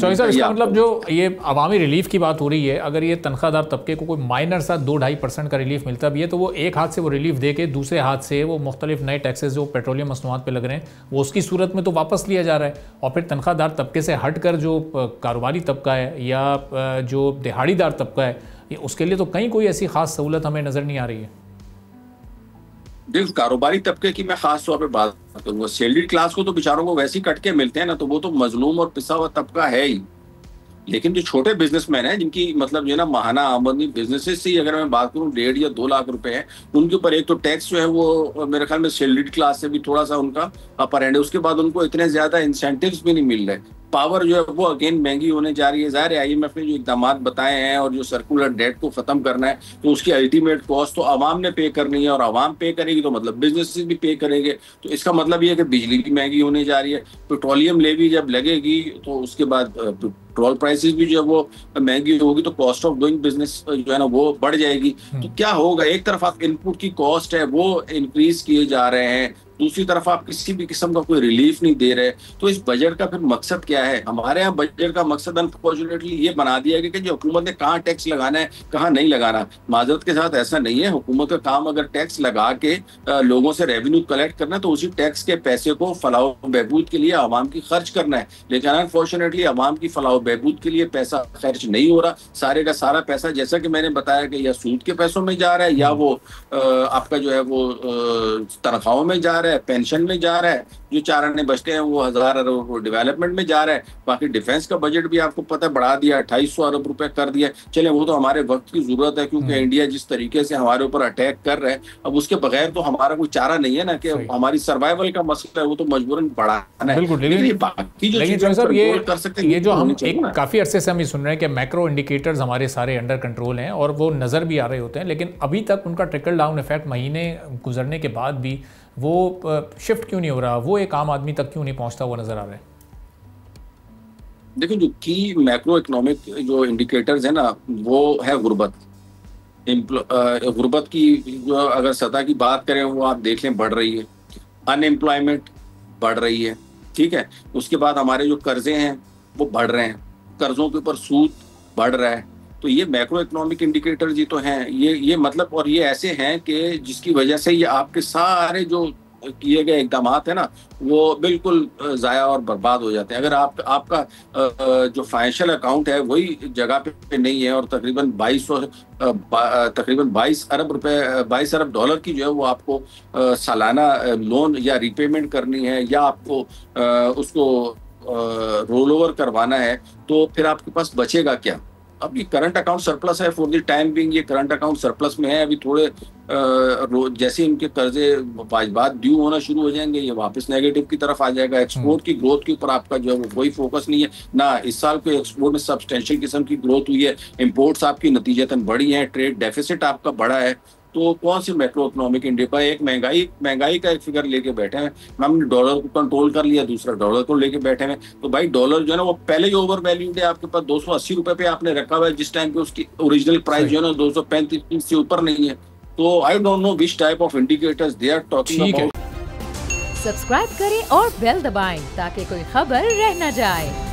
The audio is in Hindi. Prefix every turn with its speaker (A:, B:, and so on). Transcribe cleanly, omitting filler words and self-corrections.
A: चौधरी साहब, इसका मतलब जो ये अवामी रिलीफ की बात हो रही है, अगर ये तनख्वाहदार तबके को कोई माइनर सा 2-2.5% का रिलीफ मिलता भी है तो वो एक हाथ से वो रिलीफ दे के दूसरे हाथ से वो मुख्तलिफ नए टैक्सेस जो पेट्रोलियम मसनूआत पे लग रहे हैं वो उसकी सूरत में तो वापस लिया जा रहा है, और फिर तनख्वाहदार तबके से हट कर जो कारोबारी तबका है या जो दिहाड़ीदार तबका है उसके लिए तो कहीं कोई ऐसी खास सहूलत हमें नज़र नहीं आ रही है।
B: देखो, कारोबारी तबके की मैं खास तौर पे बात करूंगा। सैलरी क्लास को तो बेचारों को वैसे ही कट के मिलते हैं ना, तो वो तो मजलूम और पिसा हुआ तबका है ही। लेकिन जो छोटे बिजनेसमैन हैं, जिनकी मतलब जो है ना माहाना आमदनी बिजनेसेस से अगर मैं बात करूं 1.5 या 2 लाख रुपए है, उनके ऊपर एक तो टैक्स जो है वो मेरे ख्याल में सैलरीड क्लास से भी थोड़ा सा उनका अपर एंड है। उसके बाद उनको इतने ज्यादा इंसेंटिव्स भी नहीं मिल रहे। पावर जो है वो अगेन महंगी होने जा रही है। ज़ाहिर है आईएमएफ ने जो इकदाम बताए हैं और जो सर्कुलर डेट को खत्म करना है, तो उसकी अल्टीमेट कॉस्ट तो आवाम ने पे करनी है, और आवाम पे करेगी तो मतलब बिजनेसेस भी पे करेंगे। तो इसका मतलब ये है कि बिजली भी महंगी होने जा रही है। पेट्रोलियम लेवी जब लगेगी तो उसके बाद पेट्रोल प्राइसेस भी जो है वो महंगी होगी, तो कॉस्ट ऑफ डूइंग बिजनेस जो है ना वो बढ़ जाएगी। तो क्या होगा, एक तरफ आप इनपुट की कॉस्ट है वो इंक्रीज किए जा रहे हैं, दूसरी तरफ आप किसी भी किस्म का कोई रिलीफ नहीं दे रहे। तो इस बजट का फिर मकसद क्या है? हमारे यहाँ बजट का मकसद अनफॉर्चुनेटली ये बना दिया गया कि जो हुकूमत ने कहाँ टैक्स लगाना है कहाँ नहीं लगाना। माजरत के साथ ऐसा नहीं है। हुकूमत का काम अगर टैक्स लगा के लोगों से रेवेन्यू कलेक्ट करना है तो उसी टैक्स के पैसे को फलाह बहबूद के लिए आवाम की खर्च करना है। लेकिन अनफॉर्चुनेटली आवाम की फलाह बहबूद के लिए पैसा खर्च नहीं हो रहा। सारे का सारा पैसा, जैसा कि मैंने बताया, कि या सूद के पैसों में जा रहा है, या वो आपका जो है वो तनख्वाहों में जा रहा है, पेंशन में जा रहा है, जो 4 आने बचते हैं वो 1000 अरब डेवलपमेंट में जा रहा है। बाकी डिफेंस का बजट भी आपको पता है बढ़ा दिया, 2800 अरब रुपए कर दिया। चले वो तो हमारे वक्त की जरूरत है, क्योंकि इंडिया जिस तरीके से हमारे ऊपर अटैक कर रहा है, अब उसके बगैर तो हमारा कोई चारा नहीं है ना, कि हमारी सर्वाइवल का मसला है वो तो मजबूरन बढ़ाना है।
A: लेकिन
B: बाकी जो
A: कर सकते हैं, ये जो हम एक काफी अरसे से हम ये सुन रहे हैं कि मैक्रो इंडिकेटर्स हमारे सारे अंडर कंट्रोल हैं और वो नजर भी आ रहे होते हैं, लेकिन अभी तक उनका ट्रिकल डाउन इफेक्ट महीने गुजरने के बाद भी वो शिफ्ट क्यों नहीं हो रहा, वो एक आम आदमी तक क्यों नहीं पहुंचता हुआ नजर आ रहा है?
B: देखो, जो की मैक्रो इकोनॉमिक जो इंडिकेटर्स है ना, वो है गुर्बत। गुर्बत की जो अगर सतह की बात करें वो आप देख लें बढ़ रही है, अनएम्प्लॉयमेंट बढ़ रही है, ठीक है। उसके बाद हमारे जो कर्जे हैं वो बढ़ रहे हैं, कर्जों के ऊपर सूद बढ़ रहा है। तो ये मैक्रो इकोनॉमिक इंडिकेटर्स ही तो हैं, ये मतलब, और ये ऐसे हैं कि जिसकी वजह से ये आपके सारे जो किए गए इकदाम है ना वो बिल्कुल ज़ाया और बर्बाद हो जाते हैं। अगर आपका जो फाइनेंशियल अकाउंट है वही जगह पे नहीं है, और तकरीबन 22 अरब रुपए, 22 अरब डॉलर की जो है वो आपको सालाना लोन या रिपेमेंट करनी है, या आपको उसको रोल ओवर करवाना है, तो फिर आपके पास बचेगा क्या? अब ये करंट अकाउंट सरप्लस है, फॉर द टाइम बिंग ये करंट अकाउंट सरप्लस में है। अभी थोड़े जैसे इनके कर्जे बाद ड्यू होना शुरू हो जाएंगे, ये वापस नेगेटिव की तरफ आ जाएगा। एक्सपोर्ट की ग्रोथ के ऊपर आपका जो है वो कोई फोकस नहीं है ना। इस साल को एक्सपोर्ट में सब्सटेंशियल किस्म की ग्रोथ हुई है, इंपोर्ट्स आपकी नतीजतन बढ़ी है, ट्रेड डेफिसिट आपका बढ़ा है। तो कौन सी मैक्रो इकोनॉमिक इंडिया, एक महंगाई का एक फिगर लेके बैठे हैं, हमने डॉलर को कंट्रोल कर लिया, दूसरा डॉलर को लेके बैठे हैं। तो भाई डॉलर जो है ना वो पहले ही ओवर वैल्यूड है, आपके पास 280 रुपए पे आपने रखा हुआ है, जिस टाइम पे उसकी ओरिजिनल प्राइस जो है ना 235 से ऊपर नहीं है। तो I don't know which type of indicators they are talking about.
C: Subscribe करें और बेल दबाएं ताकि कोई खबर रह न जाए।